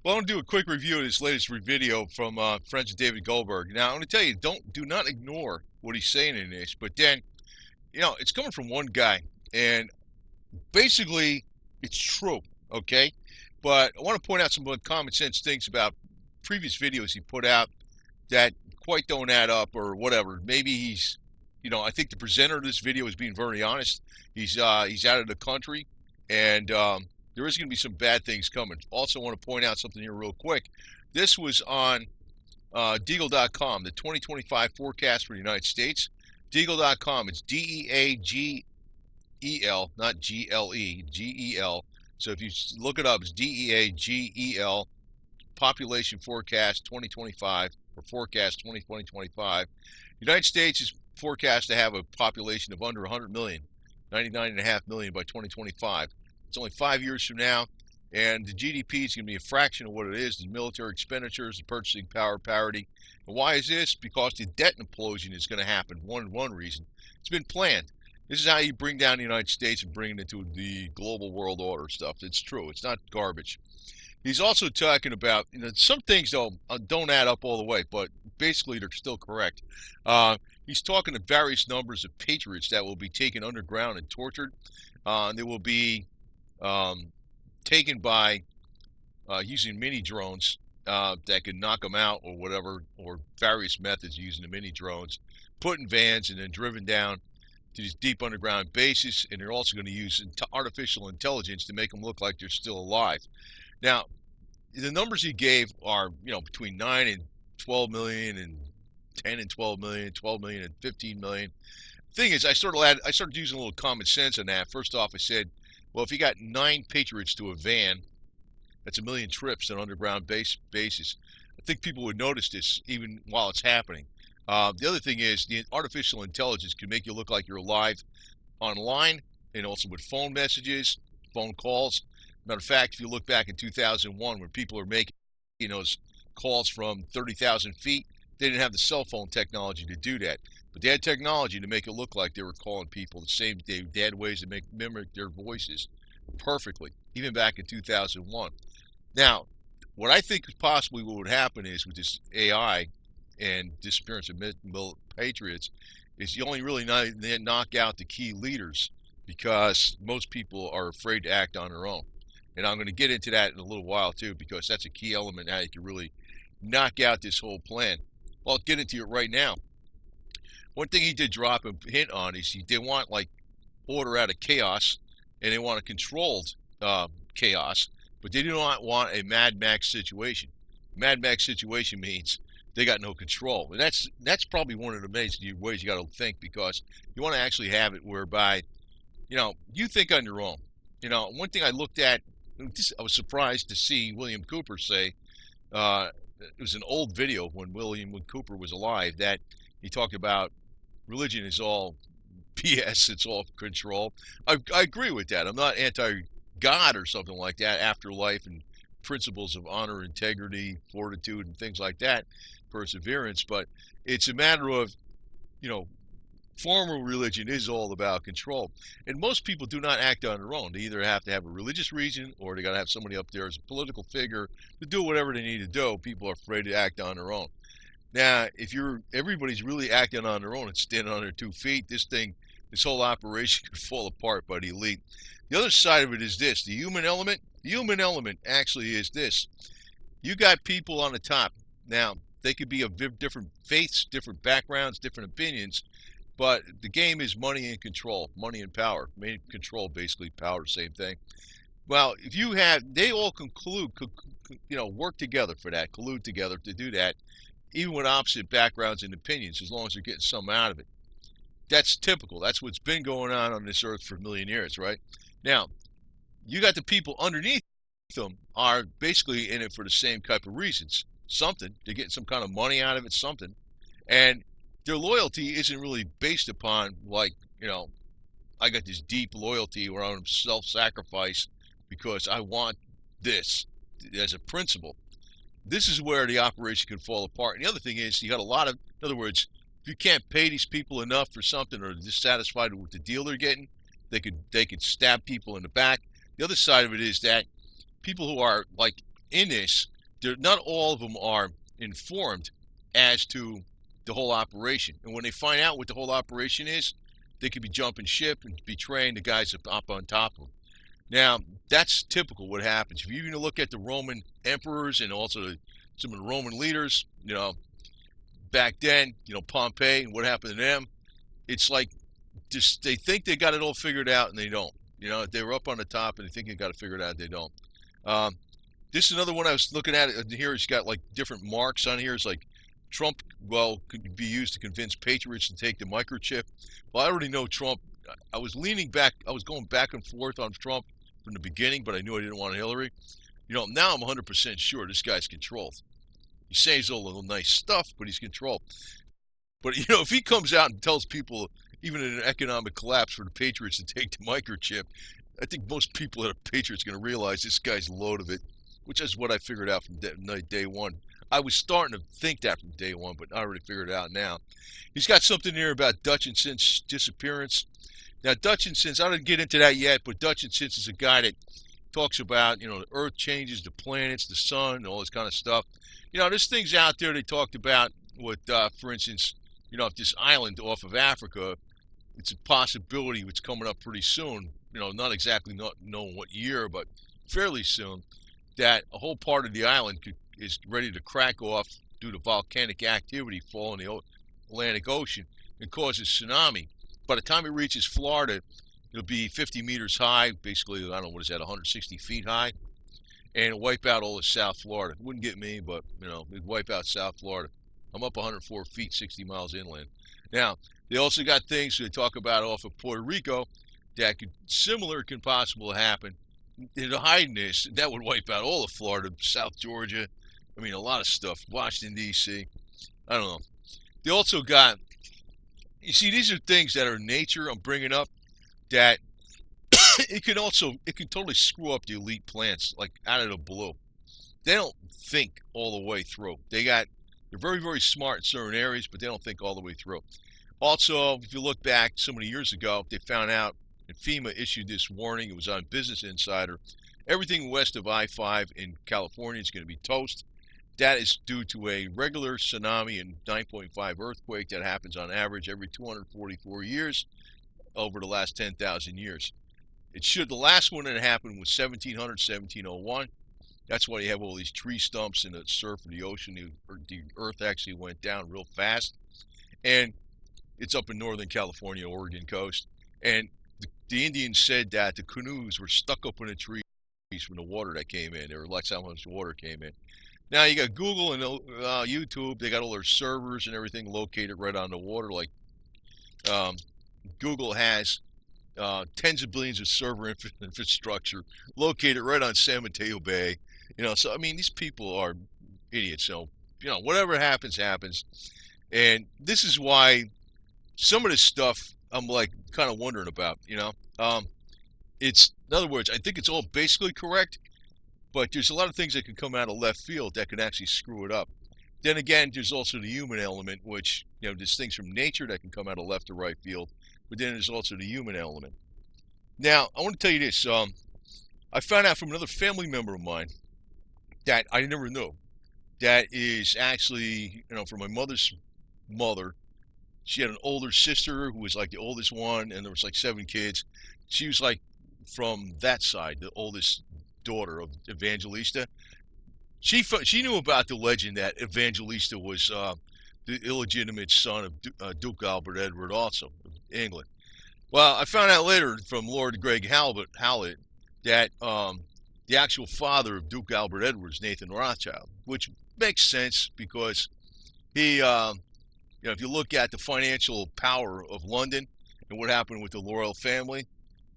Well, I want to do a quick review of this latest video from friends of David Goldberg. Now, I'm going to tell you, do not ignore what he's saying in this. But then, it's coming from one guy, and basically, it's true. Okay, but I want to point out some common sense things about previous videos he put out that quite don't add up, or whatever. Maybe I think the presenter of this video is being very honest. He's out of the country, and there is going to be some bad things coming. Also, want to point out something here real quick. This was on Deagle.com, the 2025 forecast for the United States. Deagle.com, it's Deagel, not GLE, Gel. So if you look it up, it's Deagel, population forecast 2025, or forecast 2025. United States is forecast to have a population of under 100 million, 99.5 million by 2025. It's only 5 years from now, and the GDP is going to be a fraction of what it is. The military expenditures, the purchasing power parity. And why is this? Because the debt implosion is going to happen. One reason. It's been planned. This is how you bring down the United States and bring it into the global world order stuff. It's true. It's not garbage. He's also talking about, some things don't add up all the way, but basically they're still correct. He's talking to various numbers of patriots that will be taken underground and tortured. They will be taken by using mini drones that can knock them out, or whatever, or various methods using the mini drones, put in vans and then driven down to these deep underground bases. And they're also going to use artificial intelligence to make them look like they're still alive. Now, the numbers he gave are, between 9 and 12 million, and 10 and 12 million, 12 million and 15 million. Thing is, I started using a little common sense on that. First off, I said, well, if you got 9 patriots to a van, that's 1 million trips on an underground basis. I think people would notice this even while it's happening. The other thing is, the artificial intelligence can make you look like you're alive online, and also with phone messages, phone calls. Matter of fact, if you look back in 2001, when people are making those calls from 30,000 feet, they didn't have the cell phone technology to do that. But they had technology to make it look like they were calling people. The same, they had ways to mimic their voices perfectly, even back in 2001. Now, what I think possibly what would happen is, with this AI and disappearance of patriots, is you only really knock out the key leaders, because most people are afraid to act on their own. And I'm going to get into that in a little while too, because that's a key element how you can really knock out this whole plan. Well, I'll get into it right now. One thing he did drop a hint on is they want order out of chaos, and they want a controlled chaos, but they do not want a Mad Max situation. Mad Max situation means they got no control, and that's probably one of the main ways you got to think, because you want to actually have it whereby you think on your own. One thing I looked at, I was surprised to see William Cooper say, it was an old video when William Cooper was alive, that he talked about religion is all BS, it's all control. I agree with that. I'm not anti-God or something like that, afterlife and principles of honor, integrity, fortitude, and things like that, perseverance, but it's a matter of, formal religion is all about control. And most people do not act on their own. They either have to have a religious reason, or they got to have somebody up there as a political figure to do whatever they need to do. People are afraid to act on their own. Now, if everybody's really acting on their own and standing on their 2 feet, this whole operation could fall apart by the elite. The other side of it is this: the human element. The human element actually is this: you got people on the top. Now, they could be of different faiths, different backgrounds, different opinions, but the game is money and control, money and power. Control, basically, power, same thing. Well, if you have, they all work together for that, collude together to do that, even with opposite backgrounds and opinions, as long as they're getting something out of it. That's typical. That's what's been going on this earth for a million years, right? Now, you got the people underneath them are basically in it for the same type of reasons. Something. They're getting some kind of money out of it, something. And their loyalty isn't really based upon, I got this deep loyalty where I'm self-sacrifice because I want this as a principle. This is where the operation can fall apart. And the other thing is, you got a lot of, in other words, if you can't pay these people enough for something, or they're dissatisfied with the deal they're getting, they could stab people in the back. The other side of it is that people who are in this not all of them are informed as to the whole operation. And when they find out what the whole operation is, they could be jumping ship and betraying the guys up on top of them. Now, that's typical what happens. If you even look at the Roman emperors and also some of the Roman leaders, back then, Pompey and what happened to them, it's like just they think they got it all figured out and they don't. They were up on the top and they think they got it figured out, they don't. This is another one I was looking at here. It's got like different marks on here. It's like Trump, could be used to convince patriots to take the microchip. Well, I already know Trump. I was leaning back. I was going back and forth on Trump from the beginning, but I knew I didn't want Hillary. Now I'm 100% sure this guy's controlled. He says all the nice stuff, but he's controlled. But, if he comes out and tells people, even in an economic collapse, for the patriots to take the microchip, I think most people that are patriots are going to realize this guy's a load of it, which is what I figured out from day one. I was starting to think that from day one, but I already figured it out now. He's got something here about Dutchinson's disappearance. Now, Dutchinson's, I didn't get into that yet, but Dutchinson's is a guy that talks about, the earth changes, the planets, the sun, all this kind of stuff. There's things out there they talked about with, for instance, if this island off of Africa, it's a possibility it's coming up pretty soon, not exactly not knowing what year, but fairly soon, that a whole part of the island is ready to crack off due to volcanic activity fall in the Atlantic Ocean and causes tsunami. By the time it reaches Florida, it'll be 50 meters high, basically, I don't know, what is that, 160 feet high, and it'll wipe out all of South Florida. It wouldn't get me, but, it'd wipe out South Florida. I'm up 104 feet, 60 miles inland. Now, they also got things they talk about off of Puerto Rico that can possibly happen. They're hiding this. That would wipe out all of Florida, South Georgia. I mean, a lot of stuff. Washington, D.C. I don't know. They also got, you see, these are things that are nature I'm bringing up that it can totally screw up the elite plants, like out of the blue. They don't think all the way through. They're very, very smart in certain areas, but they don't think all the way through. Also, if you look back so many years ago, they found out, and FEMA issued this warning, it was on Business Insider, everything west of I-5 in California is going to be toast. That is due to a regular tsunami and 9.5 earthquake that happens on average every 244 years over the last 10,000 years. The last one that happened was 1700, 1701. That's why you have all these tree stumps in the surf of the ocean. The earth actually went down real fast. And it's up in Northern California, Oregon coast. And the Indians said that the canoes were stuck up in the trees from the water that came in. That's how much water came in. Now you got Google and YouTube. They got all their servers and everything located right on the water. Like Google has tens of billions of server infrastructure located right on San Mateo Bay. So I mean, these people are idiots. So whatever happens, happens. And this is why some of this stuff I'm like kind of wondering about. It's, in other words, I think it's all basically correct, but there's a lot of things that can come out of left field that can actually screw it up. Then again, there's also the human element, which, there's things from nature that can come out of left or right field, but then there's also the human element. Now, I want to tell you this. I found out from another family member of mine that I never knew. That is actually, from my mother's mother. She had an older sister who was like the oldest one, and there was like 7 kids. She was like from that side, the oldest daughter of Evangelista. She knew about the legend that Evangelista was the illegitimate son of Duke Albert Edward, also of England. Well, I found out later from Lord Greg Hallett that the actual father of Duke Albert Edward is Nathan Rothschild, which makes sense because he, if you look at the financial power of London and what happened with the royal family,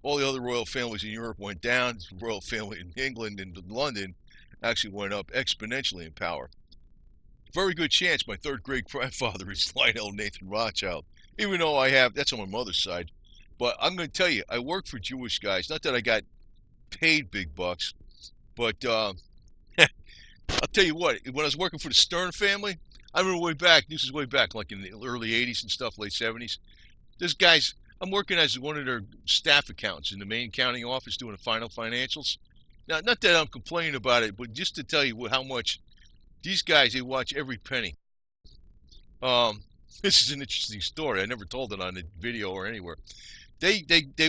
all the other royal families in Europe went down. The royal family in England and London actually went up exponentially in power. Very good chance my third great grandfather is Lionel Nathan Rothschild, even though that's on my mother's side. But I'm going to tell you, I work for Jewish guys. Not that I got paid big bucks, but I'll tell you what, when I was working for the Stern family, I remember this is way back, like in the early 80s and stuff, late 70s. This guy's, I'm working as one of their staff accountants in the main accounting office doing the final financials. Now, not that I'm complaining about it, but just to tell you how much These guys, they watch every penny. Um, this is an interesting story. I never told it on the video or anywhere. They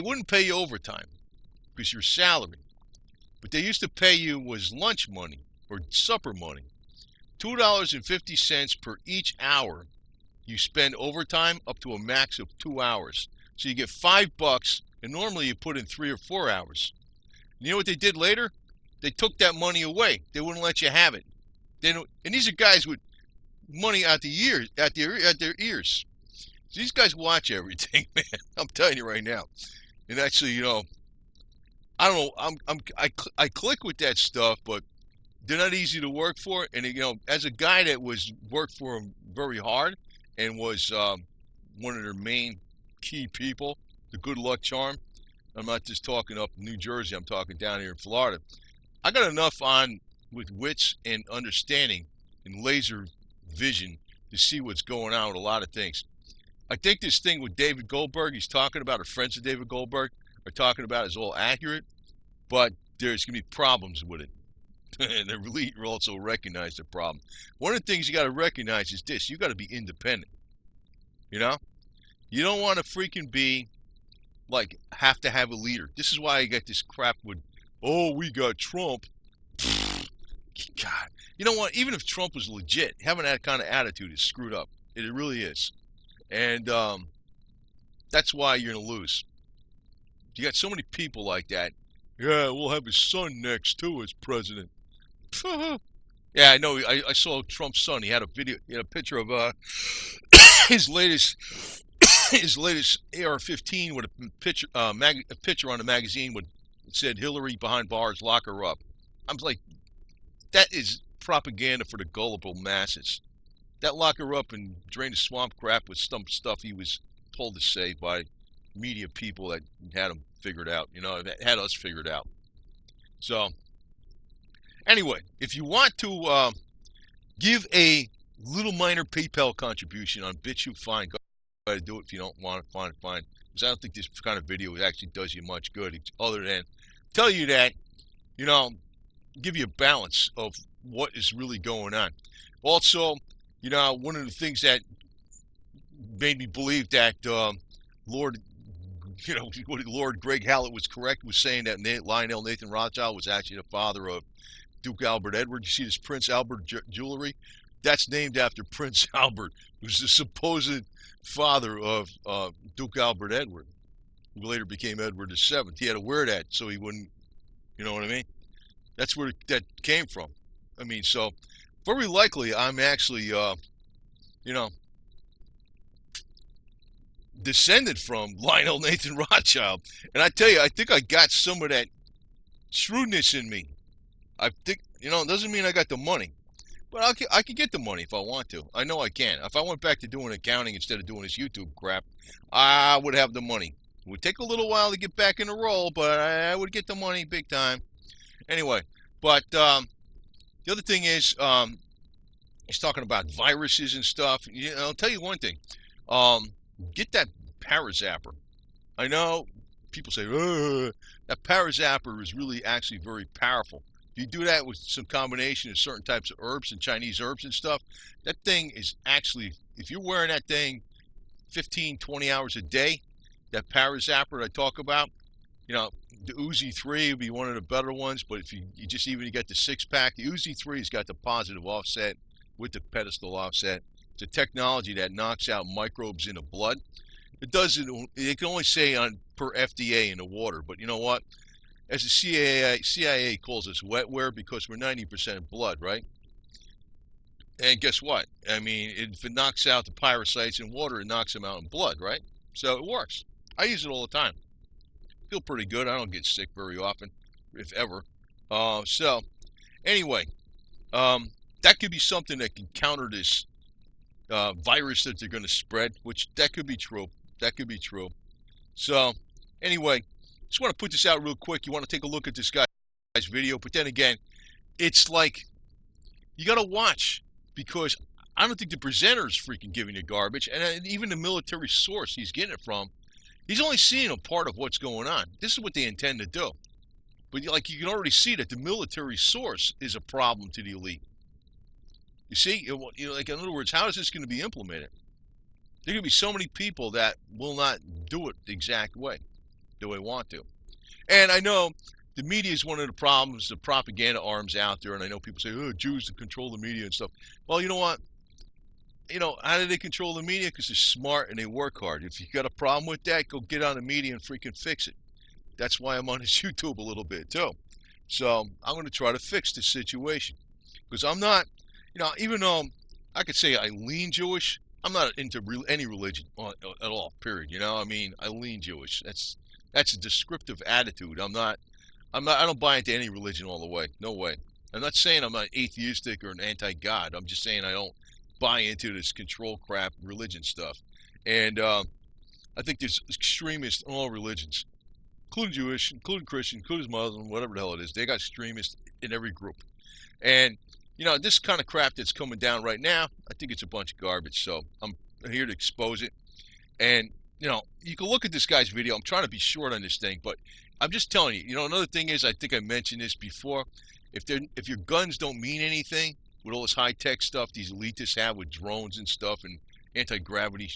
wouldn't pay you overtime because you're salary. But they used to pay you was lunch money or supper money. $2.50 per each hour you spend overtime up to a max of 2 hours. So you get $5, and normally you put in 3 or 4 hours. You know what they did later? They took that money away. They wouldn't let you have it. And these are guys with money out the ears, at their ears. So these guys watch everything, man. I'm telling you right now. And actually, you know, I don't know. I click with that stuff, but they're not easy to work for. And you know, as a guy that worked for them very hard and was one of their main key people, the good luck charm. I'm not just talking up in New Jersey. I'm talking down here in Florida. I got enough on with wits and understanding and laser vision to see what's going on with a lot of things. I think this thing with David Goldberg, he's talking about, or friends of David Goldberg are talking about, is all accurate, but there's going to be problems with it. And the elite will also recognize the problem. One of the things you got to recognize is this: you got to be independent. You know, you don't want to freaking be like have to have a leader. This is why I got this crap with, oh, we got Trump. God, you know what? Even if Trump was legit, having that kind of attitude is screwed up. It really is. And that's why you're going to lose. You got so many people like that. Yeah, we'll have his son next too as president. Yeah, I know. I saw Trump's son. He had a video, he had a picture of his latest AR-15 with a picture on the magazine with it said Hillary behind bars, lock her up. I'm like, that is propaganda for the gullible masses. That lock her up and drain the swamp crap was some stuff he was told to say by media people that had him figured out, you know, that had us figured out. So, anyway, if you want to give a little minor PayPal contribution on BitChute, fine. Go ahead and do it. If you don't want it, fine. Because I don't think this kind of video actually does you much good, other than tell you that, you know, give you a balance of what is really going on. Also, you know, one of the things that made me believe that Lord Greg Hallett was correct was saying that Lionel Nathan Rothschild was actually the father of Duke Albert Edward. You see this Prince Albert jewelry? That's named after Prince Albert, who's the supposed father of Duke Albert Edward, who later became Edward VII. He had to wear that so he wouldn't, you know what I mean? That's where that came from. I mean, so very likely I'm actually, you know, descended from Lionel Nathan Rothschild. And I tell you, I think I got some of that shrewdness in me. I think, you know, it doesn't mean I got the money. But I can get the money if I want to. I know I can. If I went back to doing accounting instead of doing this YouTube crap, I would have the money. It would take a little while to get back in the role, but I would get the money big time. Anyway, but the other thing is, he's talking about viruses and stuff. You know, I'll tell you one thing. Get that Parazapper. I know people say, that Parazapper is really actually very powerful. If you do that with some combination of certain types of herbs and Chinese herbs and stuff, that thing is actually, if you're wearing that thing 15, 20 hours a day, that Parazapper I talk about, you know, the Uzi 3 would be one of the better ones, but if you just even get the 6-pack, the Uzi 3 has got the positive offset with the pedestal offset. It's a technology that knocks out microbes in the blood. It does it can only say on per FDA in the water, but you know what? As the CIA calls us wetware because we're 90% blood, right? And guess what? I mean, if it knocks out the parasites in water, it knocks them out in blood, right? So it works. I use it all the time. Feel pretty good. I don't get sick very often, if ever. So, anyway, that could be something that can counter this virus that they're going to spread, which that could be true. That could be true. So, anyway, just want to put this out real quick. You want to take a look at this guy's video, but then again, it's like you got to watch because I don't think the presenter is freaking giving you garbage, and even the military source he's getting it from, he's only seeing a part of what's going on. This is what they intend to do. But like you can already see that the military source is a problem to the elite. You see, like in other words, how is this going to be implemented? There are going to be so many people that will not do it the exact way the way they want to. And I know the media is one of the problems, the propaganda arms out there, and I know people say, oh, Jews to control the media and stuff. Well, you know what? How do they control the media? Because they're smart and they work hard. If you got a problem with that, go get on the media and freaking fix it. That's why I'm on this YouTube a little bit, too. So I'm going to try to fix this situation. Because I'm not, even though I could say I lean Jewish, I'm not into any religion at all, period. I mean, I lean Jewish. That's a descriptive attitude. I don't buy into any religion all the way. No way. I'm not saying I'm not atheistic or an anti-God. I'm just saying I don't buy into this control crap religion stuff. And I think there's extremists in all religions, including Jewish, including Christian, including Muslim, whatever the hell it is. They got extremists in every group. And, this kind of crap that's coming down right now, I think it's a bunch of garbage. So I'm here to expose it. And, you can look at this guy's video. I'm trying to be short on this thing, but I'm just telling you, another thing is, I think I mentioned this before, if your guns don't mean anything with all this high-tech stuff these elitists have with drones and stuff and anti-gravity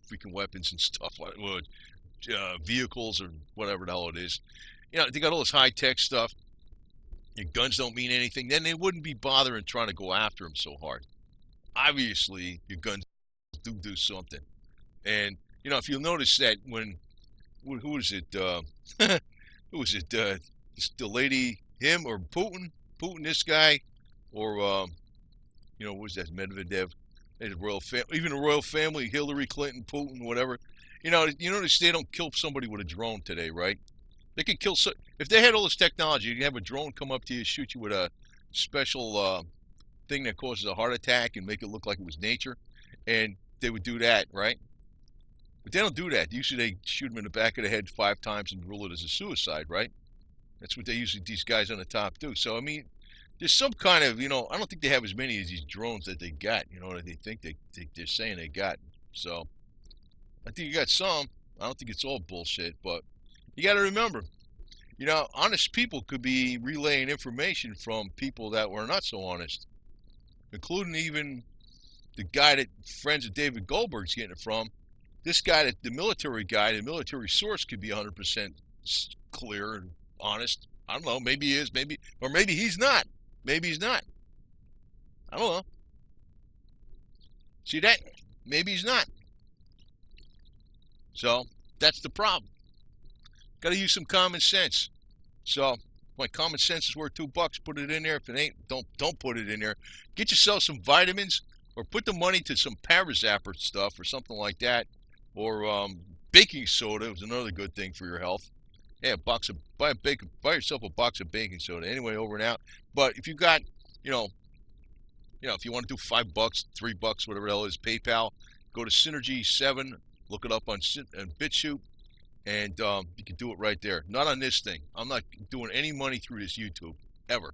freaking weapons and stuff, vehicles or whatever the hell it is, they got all this high-tech stuff, your guns don't mean anything, then they wouldn't be bothering trying to go after them so hard. Obviously, your guns do something. And, if you'll notice that who was it, who was it, the lady, him or Putin, this guy, or, what was that, Medvedev, even the royal family, Hillary Clinton, Putin, whatever. You notice they don't kill somebody with a drone today, right? They could kill, if they had all this technology, you could have a drone come up to you, shoot you with a special thing that causes a heart attack and make it look like it was nature, and they would do that, right? But they don't do that. Usually they shoot them in the back of the head 5 times and rule it as a suicide, right? That's what these guys on the top do. So, I mean, there's some kind of, I don't think they have as many as these drones that they got, that they think they're saying they got. So, I think you got some. I don't think it's all bullshit, but you got to remember, honest people could be relaying information from people that were not so honest, including even the guy that friends of David Goldberg's getting it from. This guy, the military source could be 100% clear and honest. I don't know. Maybe he is. Or maybe he's not. Maybe he's not. I don't know. See that? Maybe he's not. So that's the problem. Got to use some common sense. So my common sense is worth $2. Put it in there. If it ain't, don't put it in there. Get yourself some vitamins, or put the money to some Parazapper stuff or something like that. Or baking soda is another good thing for your health. Yeah, buy yourself a box of baking soda. Anyway, over and out. But if you got, if you want to do $5, $3, whatever the hell it is, PayPal, go to Synergy 7, look it up on BitChute, and you can do it right there. Not on this thing. I'm not doing any money through this YouTube ever,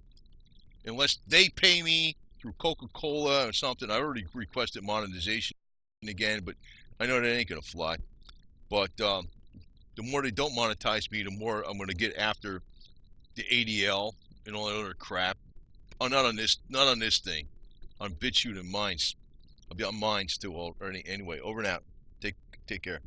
unless they pay me through Coca-Cola or something. I already requested monetization again, but I know that ain't gonna fly. But the more they don't monetize me, the more I'm gonna get after the ADL and all that other crap. Oh, not on this thing. On BitChute and Minds. I'll be on Minds too. Anyway, over and out. Take care.